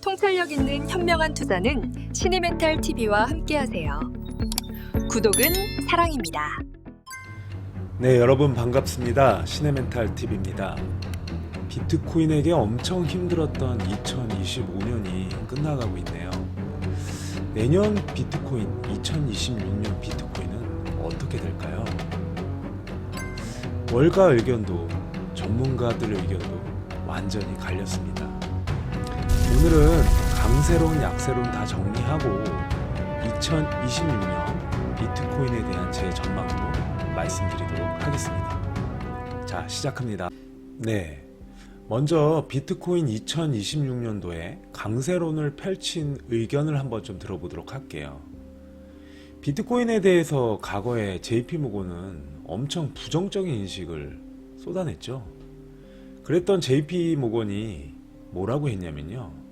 통찰력 있는 현명한 투자는 시니멘탈TV와 함께하세요. 구독은 사랑입니다. 네, 여러분 반갑습니다. 시네멘탈TV입니다. 비트코인에게 엄청 힘들었던 2025년이 끝나가고 있네요. 내년 비트코인, 2026년 비트코인은 어떻게 될까요? 월가 의견도, 전문가들 의견도 완전히 갈렸습니다. 오늘은 강세론, 약세론 다 정리하고 2026년 비트코인에 대한 제 전망도 말씀드리도록 하겠습니다. 자, 시작합니다. 네, 먼저 비트코인 2026년도에 강세론을 펼친 의견을 한번 좀 들어보도록 할게요. 비트코인에 대해서 과거에 JP모건은 엄청 부정적인 인식을 쏟아냈죠. 그랬던 JP모건이 뭐라고 했냐면요,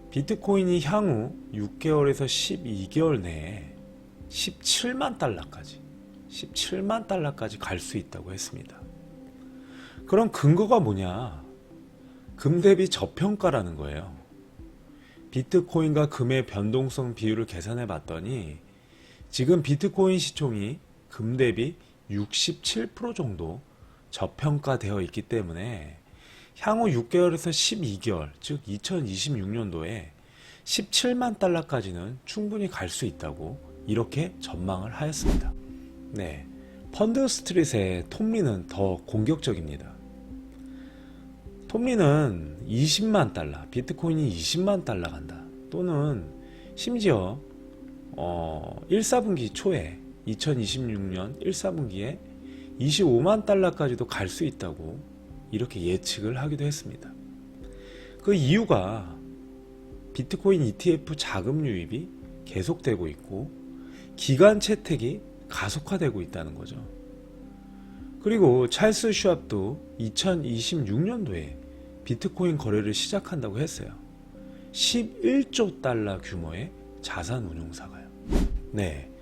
비트코인이 향후 6개월에서 12개월 내에 17만 달러까지 갈 수 있다고 했습니다. 그럼 근거가 뭐냐? 금 대비 저평가라는 거예요. 비트코인과 금의 변동성 비율을 계산해 봤더니 지금 비트코인 시총이 금 대비 67% 정도 저평가되어 있기 때문에 향후 6개월에서 12개월, 즉 2026년도에 17만 달러까지는 충분히 갈 수 있다고 이렇게 전망을 하였습니다. 네, 펀드 스트릿의 톰리는 더 공격적입니다. 톰리는 20만 달러, 비트코인이 20만 달러 간다. 또는 심지어 1사분기 초에 2026년 1사분기에 25만 달러까지도 갈 수 있다고 이렇게 예측을 하기도 했습니다. 그 이유가 비트코인 ETF 자금 유입이 계속되고 있고 기간 채택이 가속화되고 있다는 거죠. 그리고 찰스 슈왑도 2026년도에 비트코인 거래를 시작한다고 했어요. 11조 달러 규모의 자산 운용사가요. 네,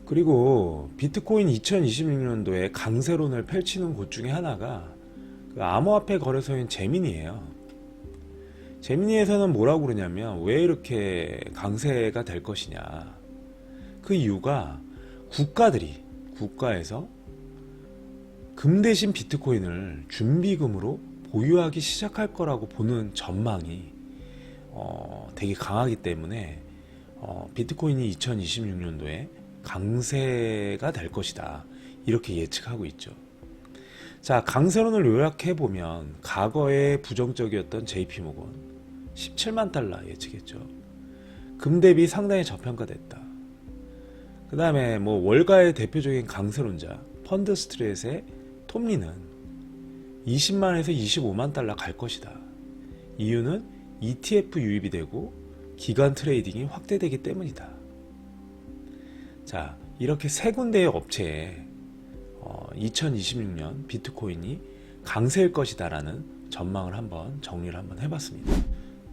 그리고 비트코인 2026년도에 강세론을 펼치는 곳 중에 하나가 그 암호화폐 거래소인 제미니예요. 제미니에서는 뭐라고 그러냐면, 왜 이렇게 강세가 될 것이냐, 그 이유가 국가에서 금 대신 비트코인을 준비금으로 보유하기 시작할 거라고 보는 전망이 되게 강하기 때문에 비트코인이 2026년도에 강세가 될 것이다, 이렇게 예측하고 있죠. 자, 강세론을 요약해보면 과거에 부정적이었던 JP모건 17만 달러 예측했죠. 금 대비 상당히 저평가됐다. 그 다음에 월가의 대표적인 강세론자 펀드 스트릿의 톰리는 20만에서 25만 달러 갈 것이다. 이유는 ETF 유입이 되고 기간 트레이딩이 확대되기 때문이다. 자, 이렇게 세 군데의 업체에 2026년 비트코인이 강세일 것이다라는 전망을 한번 정리를 한번 해봤습니다.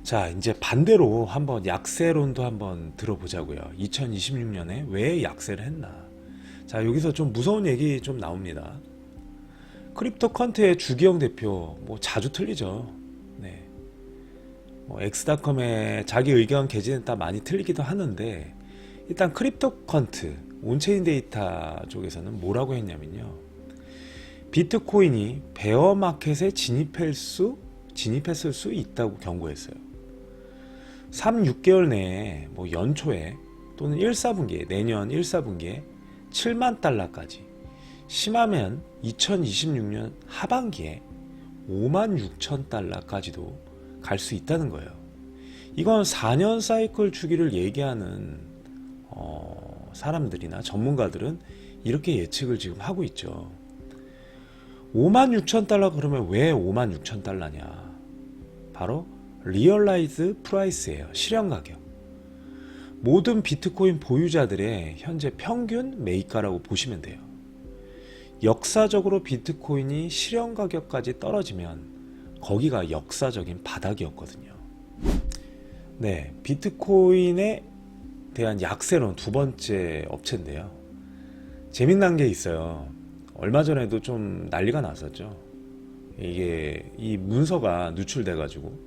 자, 이제 반대로 한번 약세론도 한번 들어보자고요. 2026년에 왜 약세를 했나? 자, 여기서 좀 무서운 얘기 좀 나옵니다. 크립토컨트의 주기영 대표 자주 틀리죠. 네. 엑스닷컴에 자기 의견 게재했다 많이 틀리기도 하는데, 일단 크립토컨트 온체인 데이터 쪽에서는 뭐라고 했냐면요, 비트코인이 베어마켓에 진입했을 수 있다고 경고했어요. 3, 6개월 내에 연초에 또는 1사분기에, 내년 1사분기에 7만 달러까지, 심하면 2026년 하반기에 5만 6천 달러까지도 갈 수 있다는 거예요. 이건 4년 사이클 주기를 얘기하는 사람들이나 전문가들은 이렇게 예측을 지금 하고 있죠. 5만 6천 달러 그러면 왜 5만 6천 달러냐? 바로 리얼라이즈 프라이스예요. 실현 가격. 모든 비트코인 보유자들의 현재 평균 매입가라고 보시면 돼요. 역사적으로 비트코인이 실현 가격까지 떨어지면 거기가 역사적인 바닥이었거든요. 네, 비트코인에 대한 약세론 두 번째 업체인데요. 재미난 게 있어요. 얼마 전에도 좀 난리가 났었죠. 이게 이 문서가 누출돼 가지고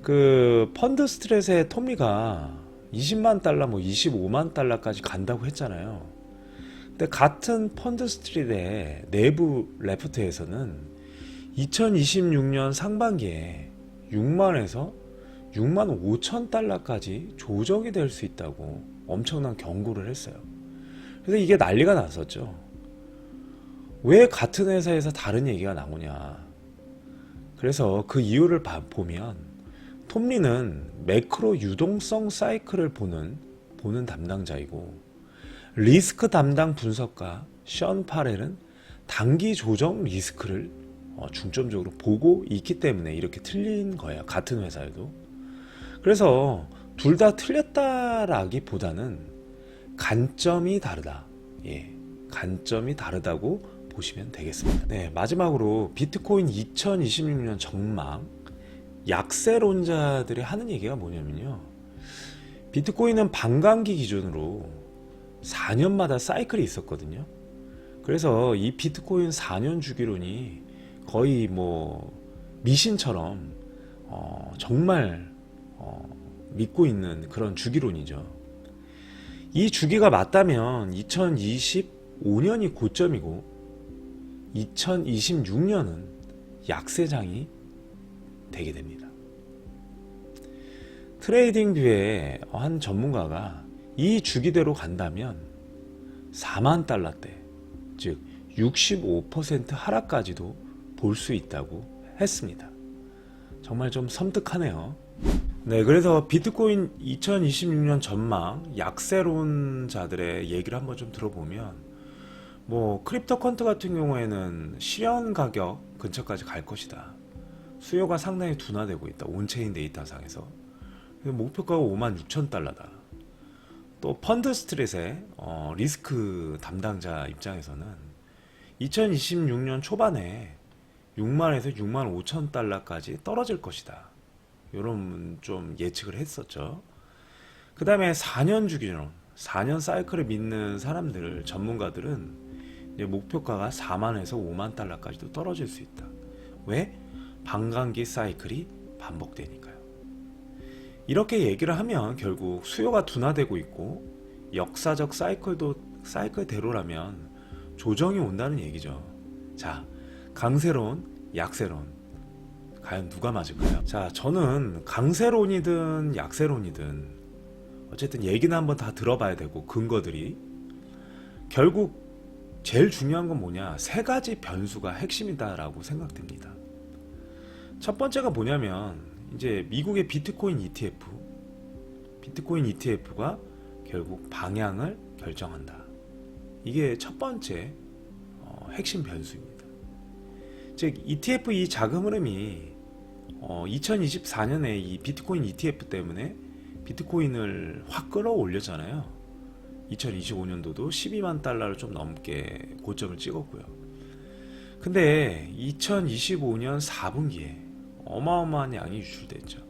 그 펀드 스트레스의 톰리가 20만 달러, 뭐 25만 달러까지 간다고 했잖아요. 근데 같은 펀드 스트릿의 내부 레포트에서는 2026년 상반기에 6만에서 6만 5천 달러까지 조정이 될 수 있다고 엄청난 경고를 했어요. 그래서 이게 난리가 났었죠. 왜 같은 회사에서 다른 얘기가 나오냐. 그래서 그 이유를 보면 톰리는 매크로 유동성 사이클을 보는 담당자이고, 리스크 담당 분석가 션 파렐은 단기 조정 리스크를 중점적으로 보고 있기 때문에 이렇게 틀린 거예요. 같은 회사에도. 그래서 둘 다 틀렸다라기보다는 관점이 다르다. 예, 관점이 다르다고 보시면 되겠습니다. 네, 마지막으로 비트코인 2026년 전망. 약세론자들이 하는 얘기가 뭐냐면요, 비트코인은 반감기 기준으로 4년마다 사이클이 있었거든요. 그래서 이 비트코인 4년 주기론이 거의 뭐 미신처럼 정말 믿고 있는 그런 주기론이죠. 이 주기가 맞다면 2025년이 고점이고 2026년은 약세장이 되게 됩니다. 트레이딩 뷰의 한 전문가가 이 주기대로 간다면 4만 달러대, 즉 65% 하락까지도 볼 수 있다고 했습니다. 정말 좀 섬뜩하네요. 네, 그래서 비트코인 2026년 전망 약세론자들의 얘기를 한번 좀 들어보면, 뭐 크립토 퀀트 같은 경우에는 실현 가격 근처까지 갈 것이다. 수요가 상당히 둔화되고 있다. 온체인 데이터상에서. 목표가가 5만 6천 달러다. 또 펀드 스트릿의 리스크 담당자 입장에서는 2026년 초반에 6만에서 6만 5천 달러까지 떨어질 것이다. 이런 좀 예측을 했었죠. 그 다음에 4년 주기론, 4년 사이클을 믿는 사람들, 전문가들은 이제 목표가가 4만에서 5만 달러까지도 떨어질 수 있다. 왜? 반감기 사이클이 반복되니까요. 이렇게 얘기를 하면 결국 수요가 둔화되고 있고 역사적 사이클대로라면 조정이 온다는 얘기죠. 자, 강세론, 약세론, 과연 누가 맞을까요? 자, 저는 강세론이든 약세론이든 어쨌든 얘기는 한번 다 들어봐야 되고, 근거들이 결국 제일 중요한 건 뭐냐, 세 가지 변수가 핵심이다라고 생각됩니다. 첫 번째가 뭐냐면 이제 미국의 비트코인 ETF가 결국 방향을 결정한다. 이게 첫 번째 핵심 변수입니다. 즉 ETF 이 자금 흐름이 2024년에 이 비트코인 ETF 때문에 비트코인을 확 끌어올렸잖아요. 2025년도도 12만 달러를 좀 넘게 고점을 찍었고요. 근데 2025년 4분기에 어마어마한 양이 유출됐죠.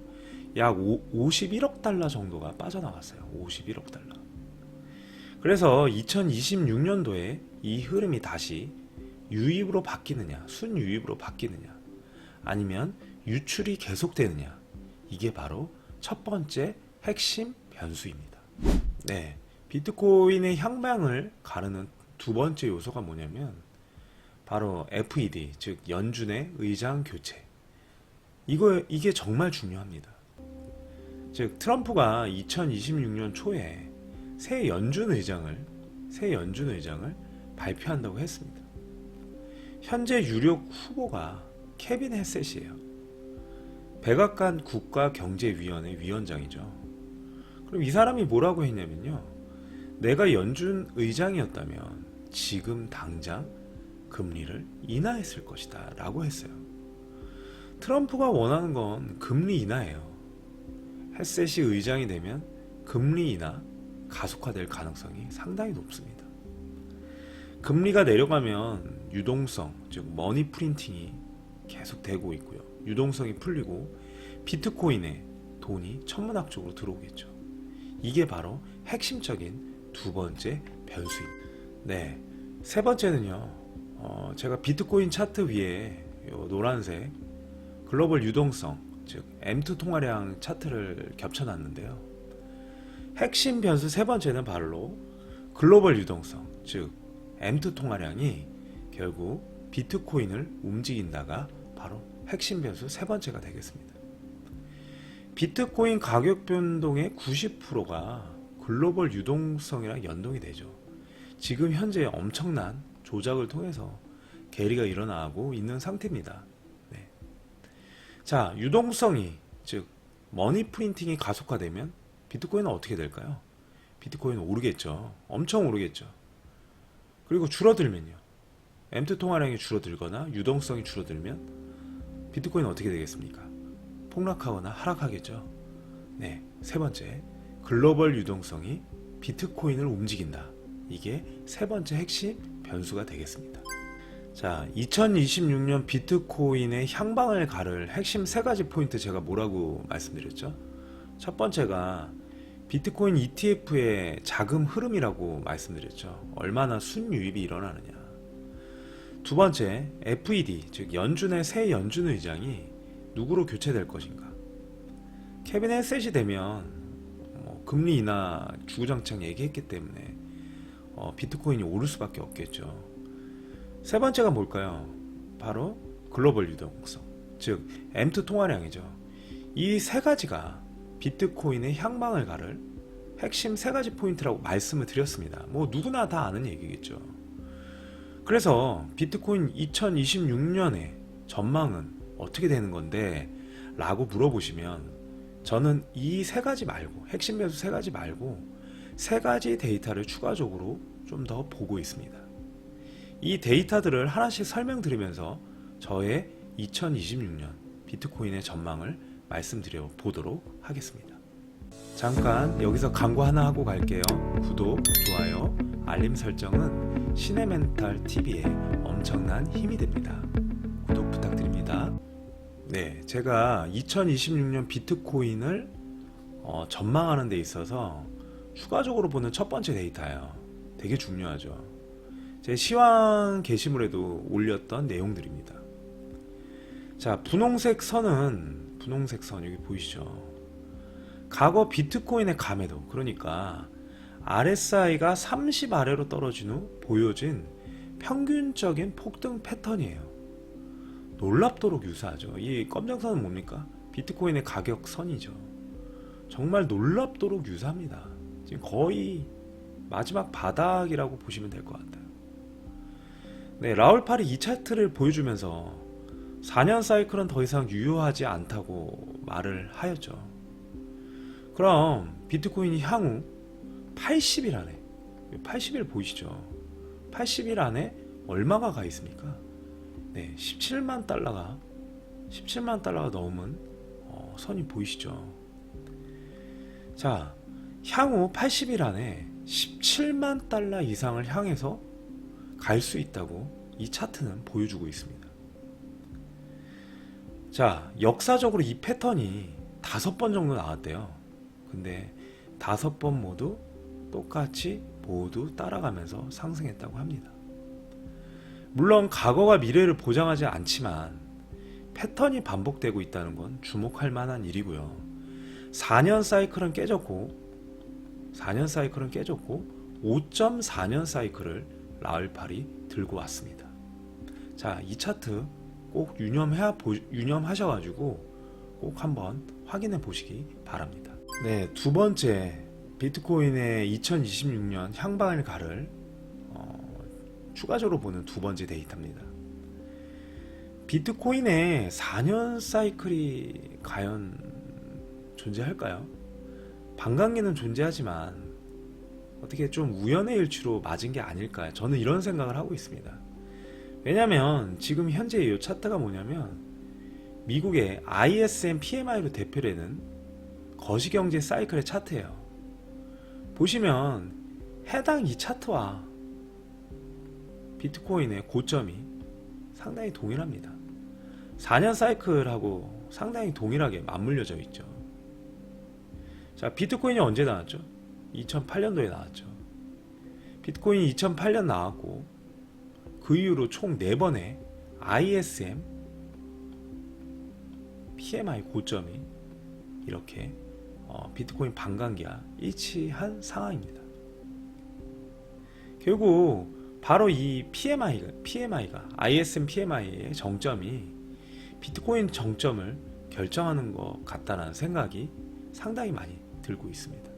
약 51억 달러 정도가 빠져나갔어요. 51억 달러. 그래서 2026년도에 이 흐름이 다시 유입으로 바뀌느냐, 순유입으로 바뀌느냐, 아니면 유출이 계속되느냐, 이게 바로 첫 번째 핵심 변수입니다. 네, 비트코인의 향방을 가르는 두 번째 요소가 뭐냐면 바로 FED, 즉 연준의 의장 교체. 이게 정말 중요합니다. 즉 트럼프가 2026년 초에 새 연준 의장을 발표한다고 했습니다. 현재 유력 후보가 케빈 헤셋이에요. 백악관 국가경제위원회 위원장이죠. 그럼 이 사람이 뭐라고 했냐면요, 내가 연준 의장이었다면 지금 당장 금리를 인하했을 것이다 라고 했어요. 트럼프가 원하는 건 금리 인하예요. 헤셋이 의장이 되면 금리 인하 가속화될 가능성이 상당히 높습니다. 금리가 내려가면 유동성, 즉 머니 프린팅이 계속되고 있고요. 유동성이 풀리고 비트코인에 돈이 천문학적으로 들어오겠죠. 이게 바로 핵심적인 두 번째 변수입니다. 네, 세 번째는요, 제가 비트코인 차트 위에 요 노란색 글로벌 유동성 즉 M2 통화량 차트를 겹쳐놨는데요. 핵심 변수 세 번째는 바로 글로벌 유동성, 즉 M2 통화량이 결국 비트코인을 움직인다가 바로 핵심 변수 세 번째가 되겠습니다. 비트코인 가격 변동의 90%가 글로벌 유동성이랑 연동이 되죠. 지금 현재 엄청난 조작을 통해서 괴리가 일어나고 있는 상태입니다. 네. 자, 유동성이 즉 머니 프린팅이 가속화되면 비트코인은 어떻게 될까요? 비트코인은 오르겠죠. 엄청 오르겠죠. 그리고 줄어들면요. M2 통화량이 줄어들거나 유동성이 줄어들면 비트코인은 어떻게 되겠습니까? 폭락하거나 하락하겠죠. 네, 세 번째, 글로벌 유동성이 비트코인을 움직인다. 이게 세 번째 핵심 변수가 되겠습니다. 자, 2026년 비트코인의 향방을 가를 핵심 세 가지 포인트 제가 뭐라고 말씀드렸죠? 첫 번째가 비트코인 ETF의 자금 흐름이라고 말씀드렸죠. 얼마나 순유입이 일어나느냐. 두 번째, FED, 즉 연준의 새 연준 의장이 누구로 교체될 것인가. 케빈 헤셋이 되면 금리 인하 주구장창 얘기했기 때문에 비트코인이 오를 수밖에 없겠죠. 세 번째가 뭘까요? 바로 글로벌 유동성, 즉 M2 통화량이죠. 이 세 가지가 비트코인의 향방을 가를 핵심 세 가지 포인트라고 말씀을 드렸습니다. 누구나 다 아는 얘기겠죠. 그래서 비트코인 2026년의 전망은 어떻게 되는 건데? 라고 물어보시면 저는 이 세 가지 말고, 핵심 변수 세 가지 말고 세 가지 데이터를 추가적으로 좀 더 보고 있습니다. 이 데이터들을 하나씩 설명드리면서 저의 2026년 비트코인의 전망을 말씀드려 보도록 하겠습니다. 잠깐 여기서 광고 하나 하고 갈게요. 구독, 좋아요, 알림 설정은 시네멘탈TV에 엄청난 힘이 됩니다. 구독 부탁드립니다. 네, 제가 2026년 비트코인을 전망하는 데 있어서 추가적으로 보는 첫 번째 데이터예요. 되게 중요하죠. 제 시황 게시물에도 올렸던 내용들입니다. 자, 분홍색 선 여기 보이시죠? 과거 비트코인의 감에도, 그러니까 RSI가 30 아래로 떨어진 후 보여진 평균적인 폭등 패턴이에요. 놀랍도록 유사하죠. 이 검정선은 뭡니까? 비트코인의 가격 선이죠. 정말 놀랍도록 유사합니다. 지금 거의 마지막 바닥이라고 보시면 될 것 같아요. 네, 라울 파리 이 차트를 보여주면서 4년 사이클은 더 이상 유효하지 않다고 말을 하였죠. 그럼 비트코인이 향후 80일 안에, 80일 보이시죠? 80일 안에 얼마가 가 있습니까? 네, 17만 달러가 넘은 선이 보이시죠? 자, 향후 80일 안에 17만 달러 이상을 향해서 갈 수 있다고 이 차트는 보여주고 있습니다. 자, 역사적으로 이 패턴이 5번 정도 나왔대요. 근데 5번 모두 똑같이 모두 따라가면서 상승했다고 합니다. 물론 과거가 미래를 보장하지 않지만 패턴이 반복되고 있다는 건 주목할 만한 일이고요. 4년 사이클은 깨졌고 5.4년 사이클을 라울팔이 들고 왔습니다. 자, 이 차트 꼭 유념하셔가지고 꼭 한번 확인해 보시기 바랍니다. 네, 두 번째, 비트코인의 2026년 향방을 가를 추가적으로 보는 두 번째 데이터입니다. 비트코인의 4년 사이클이 과연 존재할까요? 반감기는 존재하지만 어떻게 좀 우연의 일치로 맞은 게 아닐까, 저는 이런 생각을 하고 있습니다. 왜냐면 지금 현재 이 차트가 뭐냐면 미국의 ISM PMI로 대표되는 거시경제 사이클의 차트예요. 보시면 해당 이 차트와 비트코인의 고점이 상당히 동일합니다. 4년 사이클하고 상당히 동일하게 맞물려져 있죠. 자, 비트코인이 언제 나왔죠? 2008년도에 나왔죠. 비트코인이 2008년 나왔고 그 이후로 총 4번의 ISM PMI 고점이 이렇게 비트코인 반감기와 일치한 상황입니다. 결국 바로 이 PMI가 ISM PMI의 정점이 비트코인 정점을 결정하는 것 같다는 생각이 상당히 많이 들고 있습니다.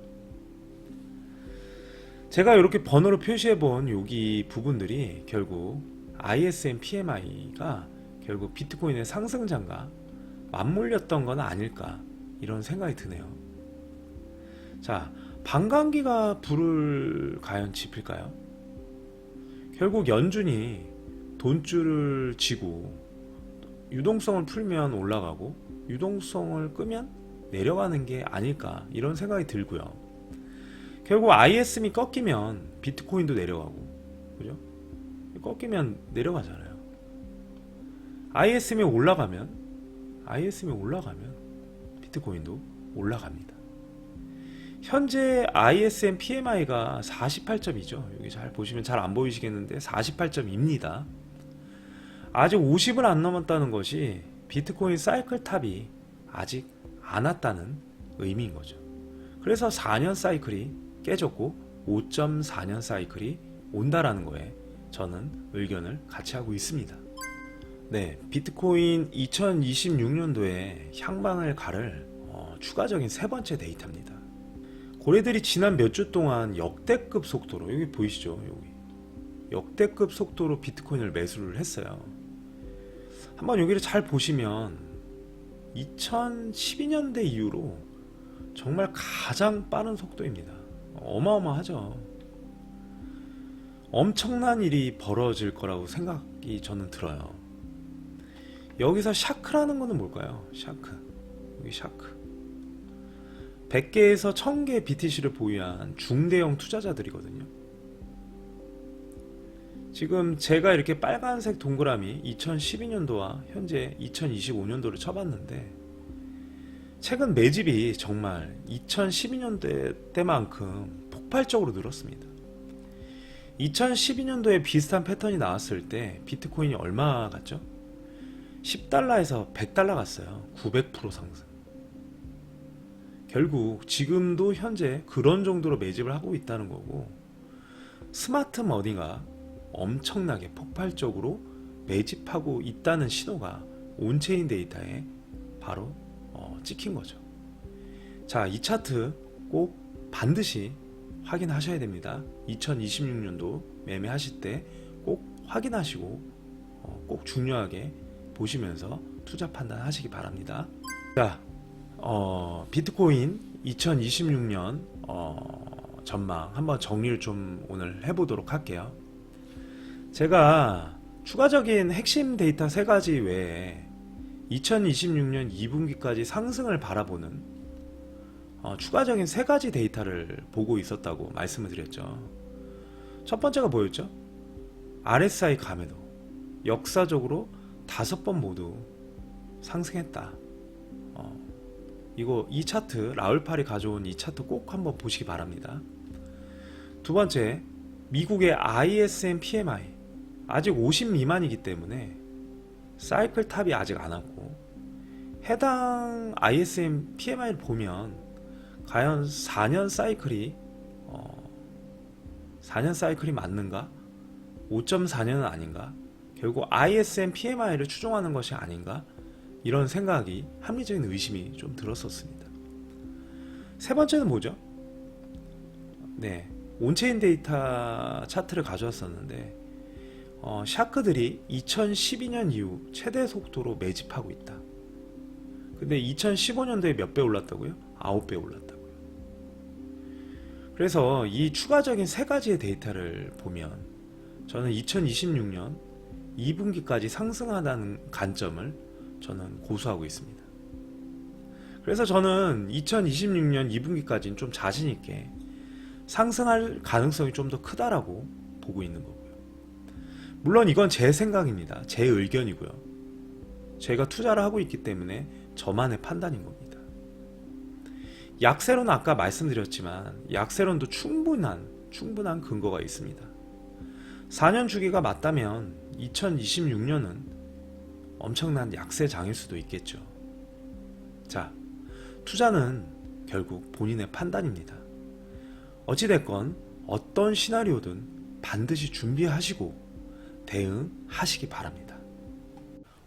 제가 이렇게 번호로 표시해 본 여기 부분들이 결국 ISM PMI가 결국 비트코인의 상승장과 맞물렸던 건 아닐까 이런 생각이 드네요. 자, 반감기가 불을 과연 지필까요? 결국 연준이 돈줄을 쥐고 유동성을 풀면 올라가고 유동성을 끄면 내려가는 게 아닐까 이런 생각이 들고요. 결국 ISM이 꺾이면 비트코인도 내려가고, 그죠? 꺾이면 내려가잖아요. ISM이 올라가면 비트코인도 올라갑니다. 현재 ISM PMI가 48점이죠. 여기 잘 보시면 잘 안 보이시겠는데 48점입니다. 아직 50을 안 넘었다는 것이 비트코인 사이클 탑이 아직 안 왔다는 의미인 거죠. 그래서 4년 사이클이 깨졌고 5.4년 사이클이 온다라는 거에 저는 의견을 같이 하고 있습니다. 네, 비트코인 2026년도에 향방을 가를 추가적인 세 번째 데이터입니다. 고래들이 지난 몇 주 동안 역대급 속도로, 여기 보이시죠? 여기 역대급 속도로 비트코인을 매수를 했어요. 한번 여기를 잘 보시면 2012년대 이후로 정말 가장 빠른 속도입니다. 어마어마하죠. 엄청난 일이 벌어질 거라고 생각이 저는 들어요. 여기서 샤크라는 거는 뭘까요? 여기 샤크. 100개에서 1000개 BTC를 보유한 중대형 투자자들이거든요. 지금 제가 이렇게 빨간색 동그라미 2012년도와 현재 2025년도를 쳐봤는데 최근 매집이 정말 2012년도 때만큼 폭발적으로 늘었습니다. 2012년도에 비슷한 패턴이 나왔을 때 비트코인이 얼마 갔죠? 10달러에서 100달러 갔어요. 900% 상승. 결국 지금도 현재 그런 정도로 매집을 하고 있다는 거고, 스마트 머니가 엄청나게 폭발적으로 매집하고 있다는 신호가 온체인 데이터에 바로 찍힌 거죠. 자, 이 차트 꼭 반드시 확인하셔야 됩니다. 2026년도 매매하실 때 꼭 확인하시고 꼭 중요하게 보시면서 투자 판단하시기 바랍니다. 자, 비트코인 2026년 전망 한번 정리를 좀 오늘 해보도록 할게요. 제가 추가적인 핵심 데이터 3가지 외에 2026년 2분기까지 상승을 바라보는 추가적인 3가지 데이터를 보고 있었다고 말씀을 드렸죠. 첫 번째가 뭐였죠? RSI 감에도 역사적으로 5번 모두 상승했다. 이 차트 라울팔이 가져온 이 차트 꼭 한번 보시기 바랍니다. 두 번째, 미국의 ISM PMI 아직 50 미만이기 때문에 사이클 탑이 아직 안 왔고, 해당 ISM PMI를 보면 과연 4년 사이클이 맞는가? 5.4년은 아닌가? 결국 ISM PMI를 추종하는 것이 아닌가? 이런 생각이, 합리적인 의심이 좀 들었었습니다. 세 번째는 뭐죠? 네, 온체인 데이터 차트를 가져왔었는데 샤크들이 2012년 이후 최대 속도로 매집하고 있다. 근데 2015년도에 몇 배 올랐다고요? 9배 올랐다고요. 그래서 이 추가적인 3가지의 데이터를 보면 저는 2026년 2분기까지 상승하다는 관점을 저는 고수하고 있습니다. 그래서 저는 2026년 2분기까지는 좀 자신있게 상승할 가능성이 좀 더 크다라고 보고 있는 거고요. 물론 이건 제 생각입니다. 제 의견이고요. 제가 투자를 하고 있기 때문에 저만의 판단인 겁니다. 약세론은 아까 말씀드렸지만 약세론도 충분한 근거가 있습니다. 4년 주기가 맞다면 2026년은 엄청난 약세장일 수도 있겠죠. 자, 투자는 결국 본인의 판단입니다. 어찌됐건 어떤 시나리오든 반드시 준비하시고 대응하시기 바랍니다.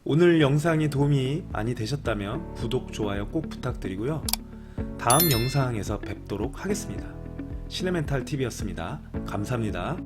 오늘 영상이 도움이 많이 되셨다면 구독, 좋아요 꼭 부탁드리고요. 다음 영상에서 뵙도록 하겠습니다. 시네멘탈TV였습니다. 감사합니다.